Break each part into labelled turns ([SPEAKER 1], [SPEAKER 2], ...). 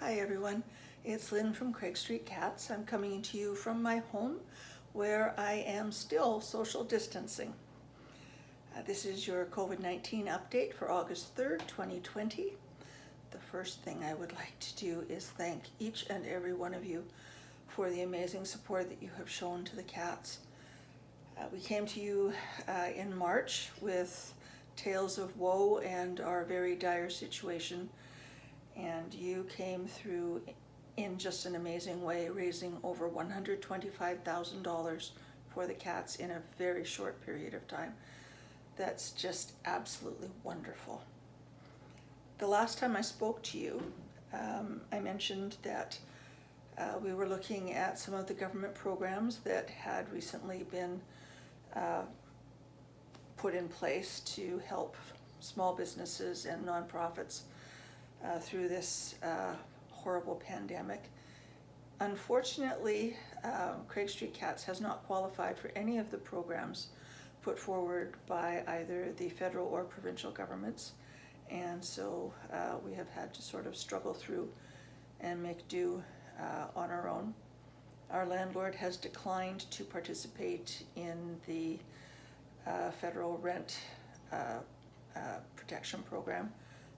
[SPEAKER 1] Hi everyone, it's Lynn from Craig Street Cats. I'm coming to you from my home where I am still social distancing. This is your COVID-19 update for August 3rd, 2020. The first thing I would like to do is thank each and every one of you for the amazing support that you have shown to the cats. We came to you in March with tales of woe and our very dire situation, and you came through in just an amazing way, raising over $125,000 for the cats in a very short period of time. That's just absolutely wonderful. The last time I spoke to you, I mentioned that we were looking at some of the government programs that had recently been put in place to help small businesses and nonprofits through this horrible pandemic. Unfortunately, Craig Street Cats has not qualified for any of the programs put forward by either the federal or provincial governments, and so we have had to sort of struggle through and make do on our own. Our landlord has declined to participate in the federal rent protection program,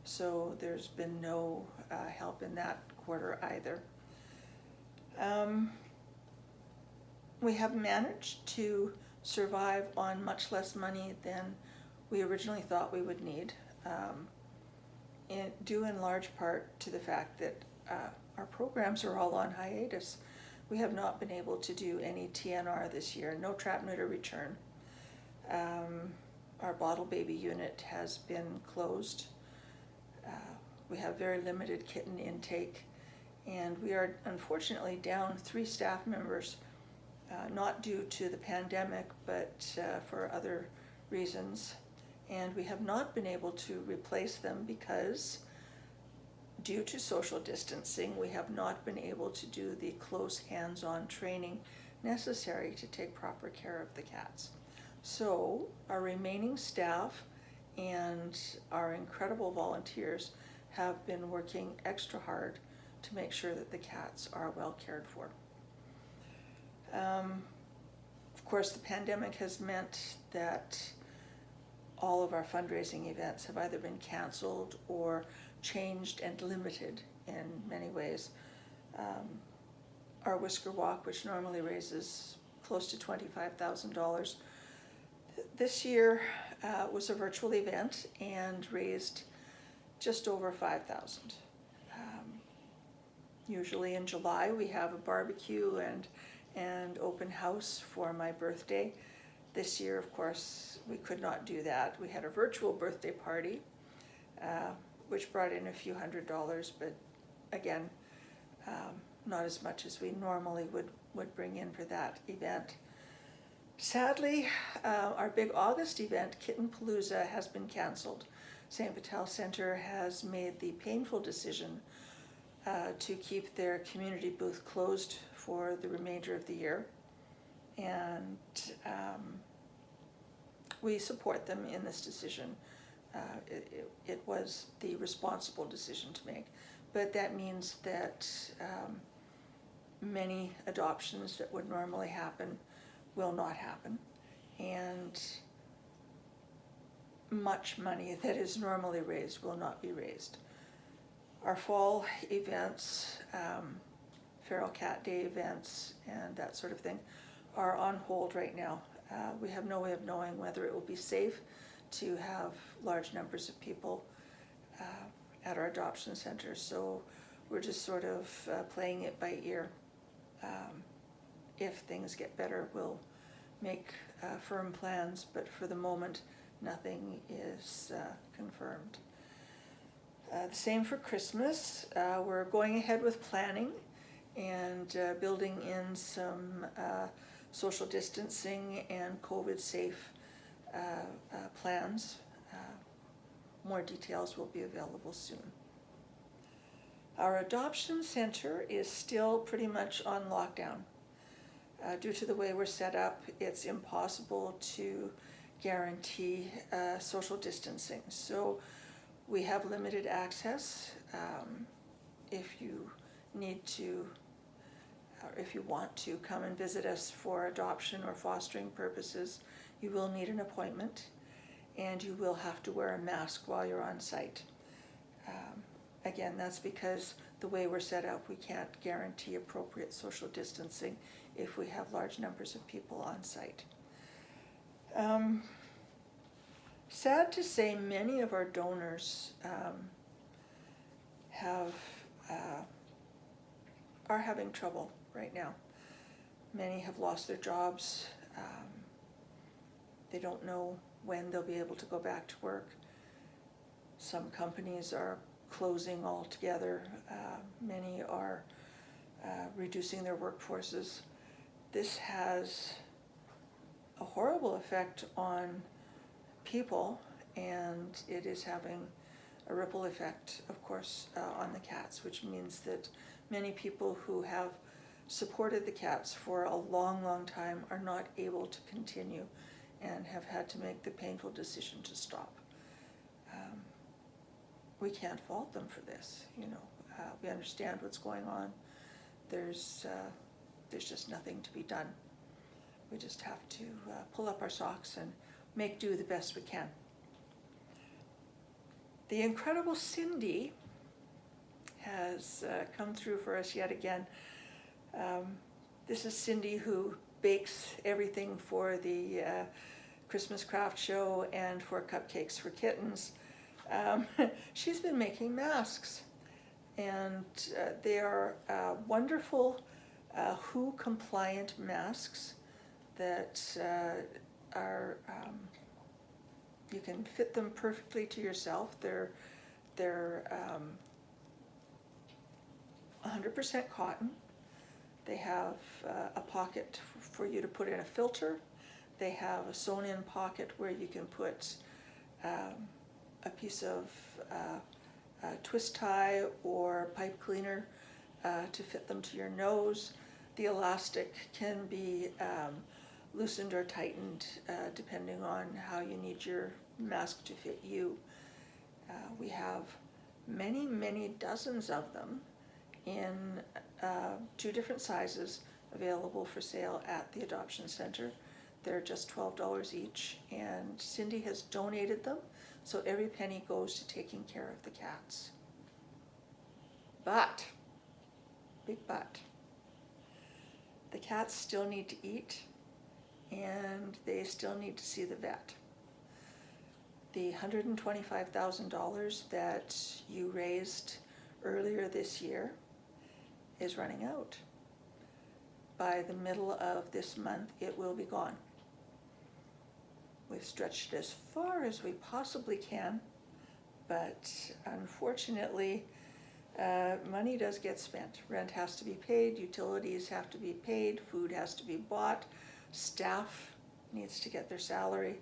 [SPEAKER 1] so there's been no help in that quarter either. We have managed to survive on much less money than we originally thought we would need, due in large part to the fact that our programs are all on hiatus. We have not been able to do any TNR this year, no trap, neuter, return. Our bottle baby unit has been closed. We have very limited kitten intake, and we are unfortunately down 3 staff members, not due to the pandemic, but for other reasons. And we have not been able to replace them because, due to social distancing, we have not been able to do the close hands-on training necessary to take proper care of the cats. So our remaining staff and our incredible volunteers have been working extra hard to make sure that the cats are well cared for. Of course, the pandemic has meant that all of our fundraising events have either been canceled or changed and limited in many ways. Our Whisker Walk, which normally raises close to $25,000, this year was a virtual event and raised just over $5,000. Usually in July we have a barbecue and open house for my birthday. This year, of course, we could not do that. We had a virtual birthday party, which brought in a few $100s, but again, not as much as we normally would bring in for that event. Sadly, our big August event, Kitten Palooza, has been canceled. St. Vital Center has made the painful decision to keep their community booth closed for the remainder of the year, and we support them in this decision. It was the responsible decision to make, but that means that many adoptions that would normally happen will not happen, and much money that is normally raised will not be raised. Our fall events, Feral Cat Day events and that sort of thing, are on hold right now. We have no way of knowing whether it will be safe to have large numbers of people at our adoption center, so we're just sort of playing it by ear. If things get better, we'll make firm plans, but for the moment, nothing is confirmed. The same for Christmas. We're going ahead with planning and building in some social distancing and COVID-safe plans. More details will be available soon. Our adoption center is still pretty much on lockdown. Due to the way we're set up, it's impossible to guarantee social distancing. So we have limited access. if you need to, or if you want to come and visit us for adoption or fostering purposes, you will need an appointment, and you will have to wear a mask while you're on site. Again, that's because the way we're set up, we can't guarantee appropriate social distancing if we have large numbers of people on site. Sad to say, many of our donors are having trouble right now. Many have lost their jobs. They don't know when they'll be able to go back to work. Some companies are closing altogether. Many are reducing their workforces. This has a horrible effect on people, and it is having a ripple effect, of course, on the cats, which means that many people who have supported the cats for a long, long time are not able to continue and have had to make the painful decision to stop. We can't fault them for this, you know. We understand what's going on. There's just nothing to be done. We just have to pull up our socks and make do the best we can. The incredible Cindy has come through for us yet again. This is Cindy, who bakes everything for the Christmas craft show and for Cupcakes for Kittens. She's been making masks, and they are wonderful WHO compliant masks that are, you can fit them perfectly to yourself. They're 100% cotton. They have a pocket for you to put in a filter. They have a sewn-in pocket where you can put a piece of twist tie or pipe cleaner to fit them to your nose. The elastic can be loosened or tightened depending on how you need your mask to fit you. We have many, many dozens of them in 2 different sizes available for sale at the adoption center. They're just $12 each, and Cindy has donated them, so every penny goes to taking care of the cats. But, big but, the cats still need to eat, and they still need to see the vet. The $125,000 that you raised earlier this year is running out. By the middle of this month, it will be gone. We've stretched it as far as we possibly can, but unfortunately, money does get spent. Rent has to be paid, utilities have to be paid, food has to be bought, staff needs to get their salary,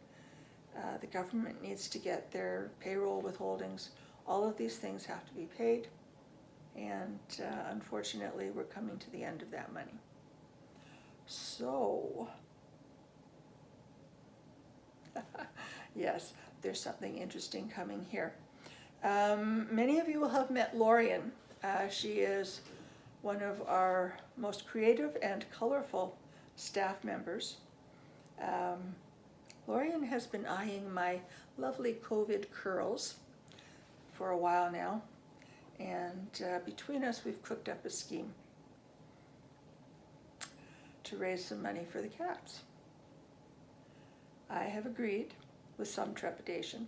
[SPEAKER 1] the government needs to get their payroll withholdings. All of these things have to be paid, and unfortunately, we're coming to the end of that money. So, yes, there's something interesting coming here. Many of you will have met Lorian. She is one of our most creative and colorful staff members. Lorian has been eyeing my lovely COVID curls for a while now, and between us we've cooked up a scheme to raise some money for the cats. I have agreed, with some trepidation,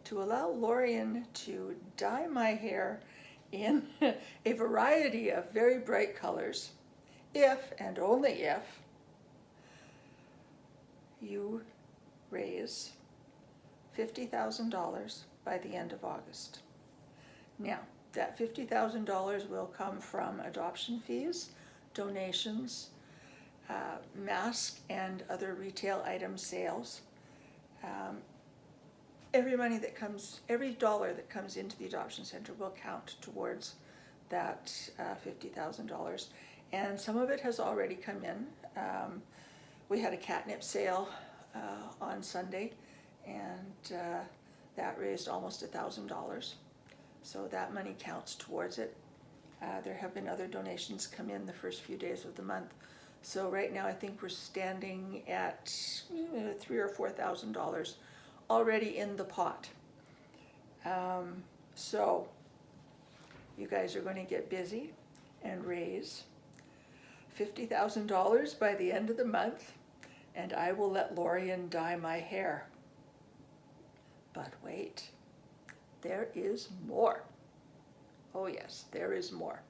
[SPEAKER 1] to allow Lorian to dye my hair in a variety of very bright colors, if and only if you raise $50,000 by the end of August. Now, that $50,000 will come from adoption fees, donations, mask and other retail item sales. Every dollar that comes into the adoption center will count towards that $50,000, and some of it has already come in. We had a catnip sale on Sunday, and that raised almost $1,000. So that money counts towards it. There have been other donations come in the first few days of the month. So right now I think we're standing at $3,000 or $4,000 already in the pot. So you guys are going to get busy and raise $50,000 by the end of the month, and I will let Lorian dye my hair. But wait, there is more. Oh yes, there is more.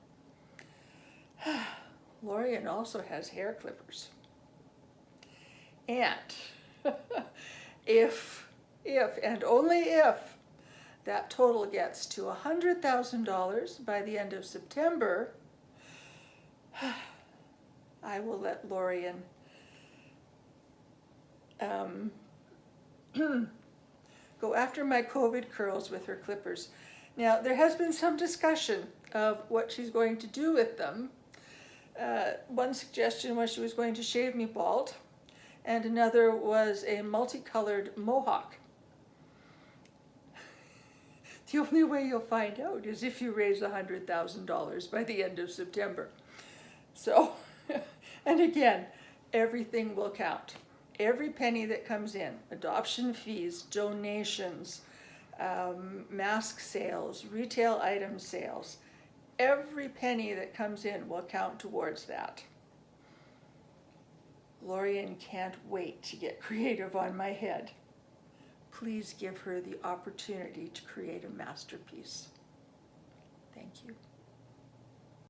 [SPEAKER 1] Lorian also has hair clippers. And if and only if that total gets to $100,000 by the end of September, I will let Lorian go after my COVID curls with her clippers. Now, there has been some discussion of what she's going to do with them. One suggestion was she was going to shave me bald, and another was a multicolored mohawk. The only way you'll find out is if you raise $100,000 by the end of September. So, and again, everything will count. Every penny that comes in, adoption fees, donations, mask sales, retail item sales, every penny that comes in will count towards that. Lorian can't wait to get creative on my head. Please give her the opportunity to create a masterpiece. Thank you.